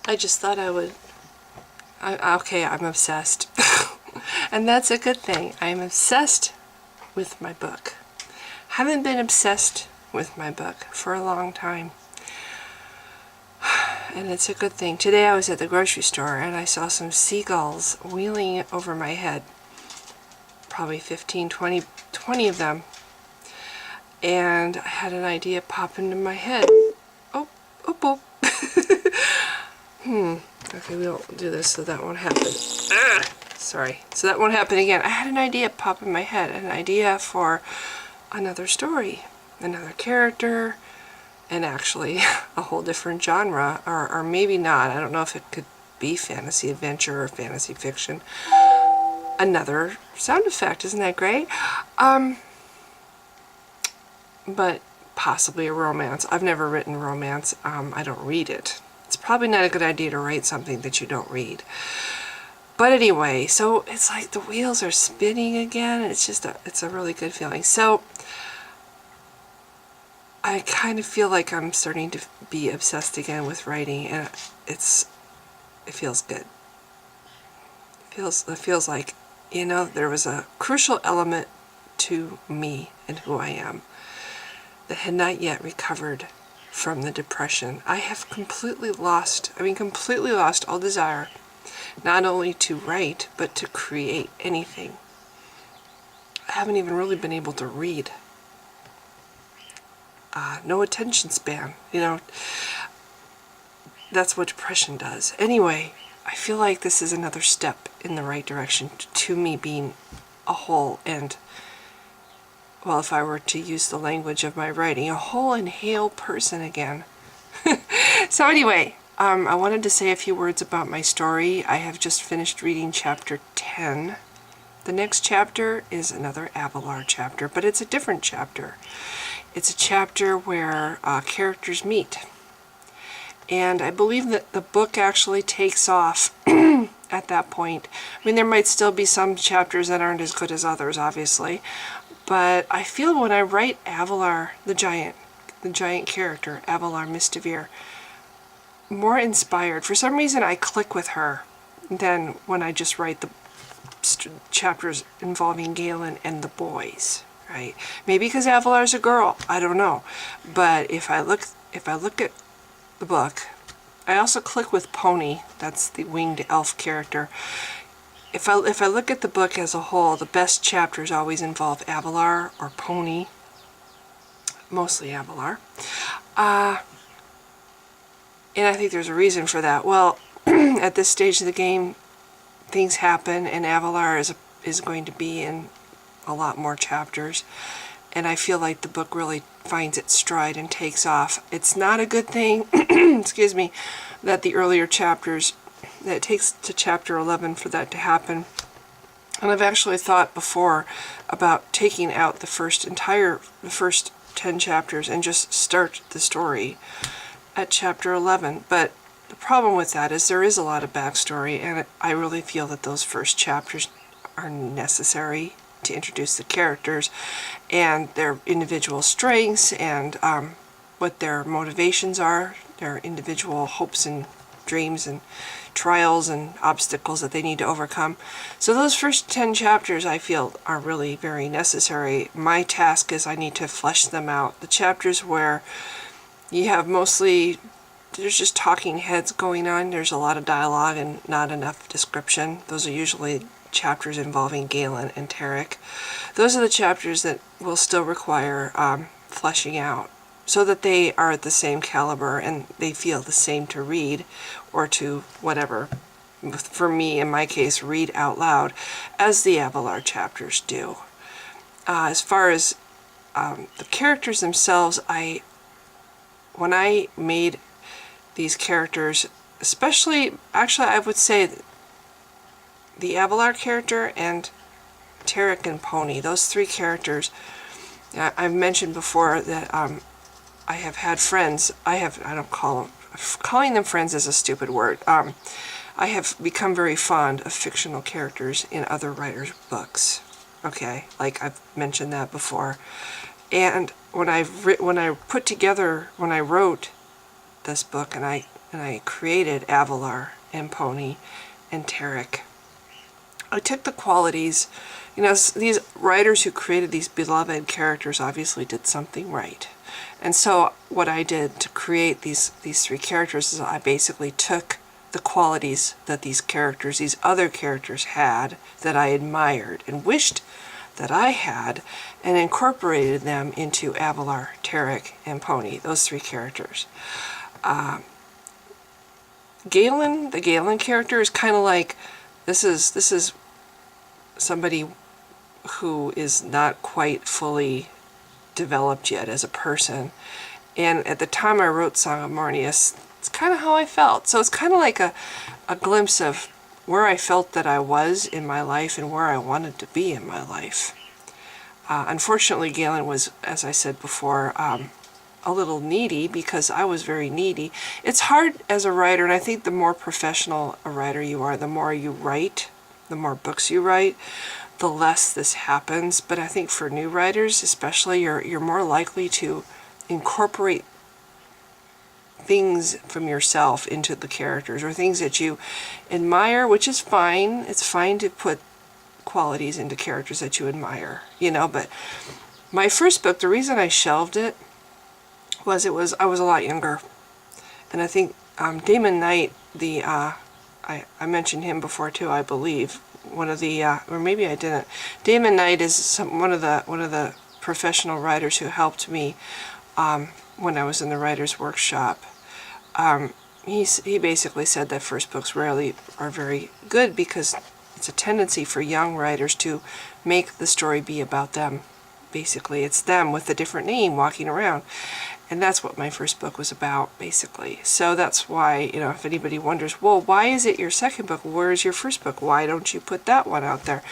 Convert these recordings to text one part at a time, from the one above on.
I just thought I would... okay, I'm obsessed. And that's a good thing. I'm obsessed with my book. Haven't been obsessed with my book for a long time. And it's a good thing. Today I was at the grocery store and I saw some seagulls wheeling over my head. Probably 15, 20 of them. And I had an idea pop into my head. Oh. Okay, we won't do this so that won't happen. Sorry. So that won't happen again. I had an idea pop in my head. An idea for another story. Another character. And actually a whole different genre. Or maybe not. I don't know if it could be fantasy adventure or fantasy fiction. Another sound effect. Isn't that great? But possibly a romance. I've never written romance. I don't read it. It's probably not a good idea to write something that you don't read. But anyway, so it's like the wheels are spinning again. It's just it's a really good feeling. So I kind of feel like I'm starting to be obsessed again with writing, and it feels good. It feels like, you know, there was a crucial element to me and who I am that had not yet recovered from the depression. I have completely lost all desire, not only to write, but to create anything. I haven't even really been able to read. No attention span, you know. That's what depression does. Anyway, I feel like this is another step in the right direction to me being a whole and, well, if I were to use the language of my writing, a whole and hale person again. So anyway, I wanted to say a few words about my story. I have just finished reading chapter 10. The next chapter is another Avalar chapter, but it's a different chapter. It's a chapter where characters meet. And I believe that the book actually takes off at that point. I mean, there might still be some chapters that aren't as good as others, obviously. But I feel when I write Avalar, the giant character, Avalar Mistivir, more inspired. For some reason, I click with her than when I just write the chapters involving Galen and the boys, right? Maybe because Avalar's a girl, I don't know. But if I look at the book, I also click with Pony. That's the winged elf character. If I look at the book as a whole, the best chapters always involve Avalar or Pony. Mostly Avalar. And I think there's a reason for that. Well, at this stage of the game, things happen, and Avalar is going to be in a lot more chapters. And I feel like the book really finds its stride and takes off. It's not a good thing, excuse me, that the earlier chapters, that it takes to chapter 11 for that to happen. And I've actually thought before about taking out the first 10 chapters and just start the story at chapter 11. But the problem with that is there is a lot of backstory, and I really feel that those first chapters are necessary to introduce the characters and their individual strengths and what their motivations are, their individual hopes and dreams and trials and obstacles that they need to overcome. So those first 10 chapters I feel are really very necessary. My task is I need to flesh them out. The chapters where you have mostly, there's just talking heads going on, there's a lot of dialogue and not enough description. Those are usually chapters involving Galen and Tarek. Those are the chapters that will still require fleshing out so that they are at the same caliber and they feel the same to read or to whatever, for me in my case, read out loud as the Avalar chapters do. As far as the characters themselves, when I made these characters, especially, actually I would say the Avalar character and Tarek and Pony, those three characters, I've mentioned before that I have had friends, calling them friends is a stupid word. I have become very fond of fictional characters in other writers' books. Okay, like I've mentioned that before. And when I wrote this book and I and I created Avalar and Pony and Tarek, I took the qualities, these writers who created these beloved characters obviously did something right. And so what I did to create these three characters is I basically took the qualities that these other characters had that I admired and wished that I had, and incorporated them into Avalar, Tarek, and Pony, those three characters. Galen, the Galen character, is kind of like, this is somebody who is not quite fully developed yet as a person. And at the time I wrote Song of Mornius, it's kind of how I felt. So it's kind of like a glimpse of where I felt that I was in my life and where I wanted to be in my life. Unfortunately, Galen was, as I said before, a little needy, because I was very needy. It's hard as a writer, and I think the more professional a writer you are, the more you write, the more books you write, the less this happens. But I think for new writers especially, you're more likely to incorporate things from yourself into the characters, or things that you admire, which is fine. It's fine to put qualities into characters that you admire, but my first book, the reason I shelved it was I was a lot younger. And I think Damon Knight, I mentioned him before too, I believe, one of the or maybe I didn't. Damon Knight is one of the professional writers who helped me when I was in the writer's workshop. He basically said that first books rarely are very good, because it's a tendency for young writers to make the story be about them. Basically, it's them with a different name walking around. And that's what my first book was about, basically. So that's why, if anybody wonders, well, why is it your second book? Where is your first book? Why don't you put that one out there?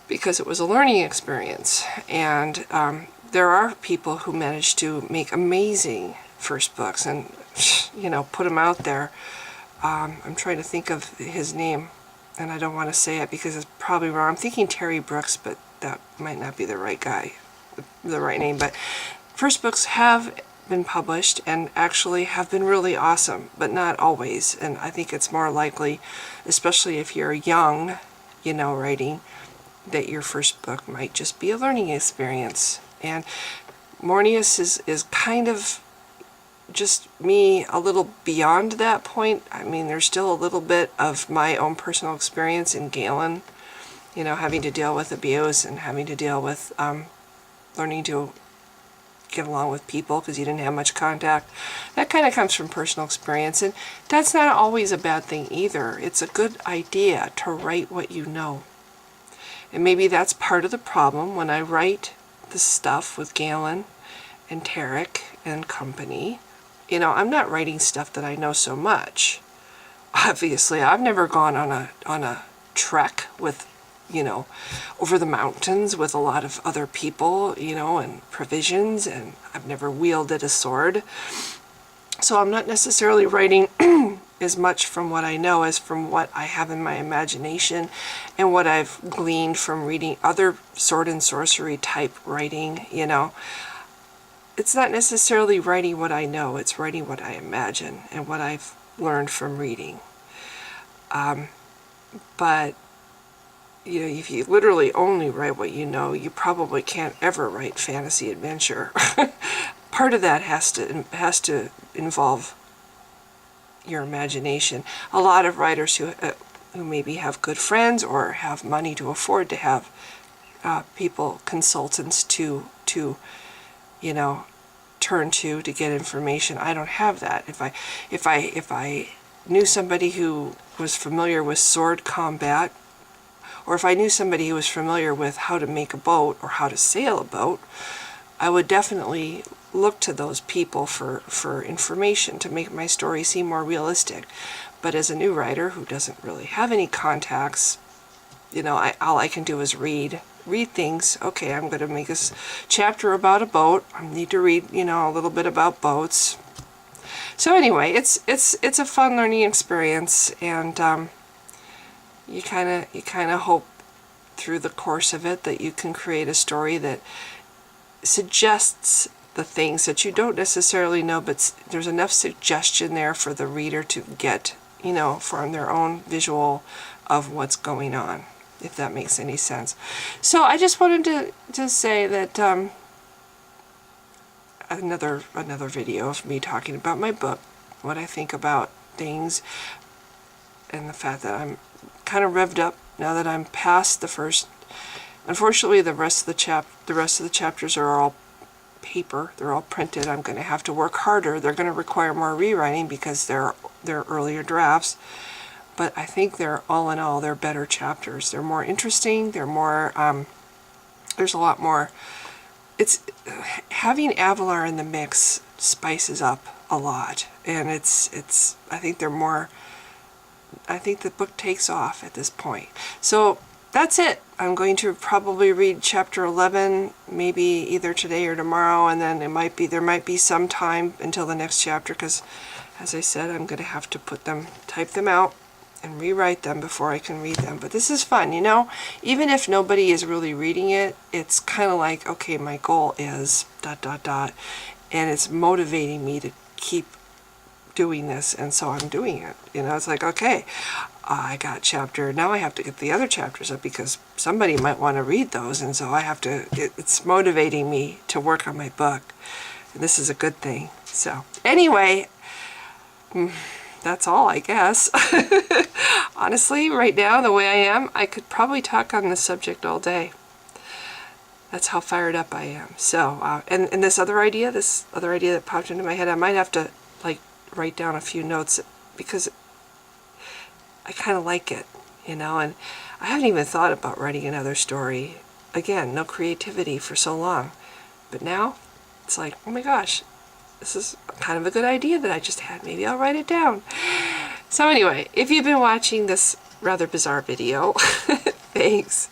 Because it was a learning experience. And there are people who manage to make amazing first books and, put them out there. I'm trying to think of his name, and I don't want to say it because it's probably wrong. I'm thinking Terry Brooks, but that might not be the right guy, the right name. But first books have been published and actually have been really awesome, but not always. And I think it's more likely, especially if you're young, writing, that your first book might just be a learning experience. And Mornius is kind of just me a little beyond that point. I mean, there's still a little bit of my own personal experience in Galen, having to deal with abuse and having to deal with learning to get along with people because you didn't have much contact. That kind of comes from personal experience, and that's not always a bad thing either. It's a good idea to write what you know. And maybe that's part of the problem when I write the stuff with Galen and Tarek and company. I'm not writing stuff that I know so much. Obviously, I've never gone on a trek with, over the mountains with a lot of other people, and provisions, and I've never wielded a sword. So I'm not necessarily writing as much from what I know as from what I have in my imagination and what I've gleaned from reading other sword and sorcery type writing, It's not necessarily writing what I know, it's writing what I imagine and what I've learned from reading. But, if you literally only write what you know, you probably can't ever write fantasy adventure. Part of that has to involve your imagination. A lot of writers who maybe have good friends or have money to afford to have consultants to turn to get information. I don't have that. If I knew somebody who was familiar with sword combat, or if I knew somebody who was familiar with how to make a boat or how to sail a boat, I would definitely look to those people for information to make my story seem more realistic. But as a new writer who doesn't really have any contacts, all I can do is read things. Okay, I'm going to make this chapter about a boat. I need to read, a little bit about boats. So anyway, it's a fun learning experience, and you kind of hope through the course of it that you can create a story that suggests the things that you don't necessarily know, but there's enough suggestion there for the reader to get, you know, from their own visual of what's going on, if that makes any sense. So I just wanted to say that another video of me talking about my book, what I think about things, and the fact that I'm kind of revved up now that I'm past the first. Unfortunately, the rest of the chapters are all paper. They're all printed. I'm going to have to work harder. They're going to require more rewriting because they're earlier drafts. But I think they're, all in all, they're better chapters. They're more interesting. They're more, there's a lot more. It's, having Avalar in the mix spices up a lot. And it's, I think they're more, I think the book takes off at this point. So that's it. I'm going to probably read chapter 11, maybe either today or tomorrow, and then there might be some time until the next chapter, because as I said, I'm going to have to type them out and rewrite them before I can read them. But this is fun, you know? Even if nobody is really reading it, it's kind of like, okay, my goal is ... and it's motivating me to keep doing this, and so I'm doing it. You know, it's like, okay, I got chapter, now I have to get the other chapters up because somebody might want to read those, and so I have to, it's motivating me to work on my book, and this is a good thing. So anyway, that's all, I guess. Honestly, right now, the way I am, I could probably talk on this subject all day. That's how fired up I am. So, and this other idea that popped into my head, I might have to, like, write down a few notes because I kind of like it, you know, and I haven't even thought about writing another story. Again, no creativity for so long. But now, it's like, oh my gosh, this is kind of a good idea that I just had. Maybe I'll write it down. So anyway, if you've been watching this rather bizarre video, thanks.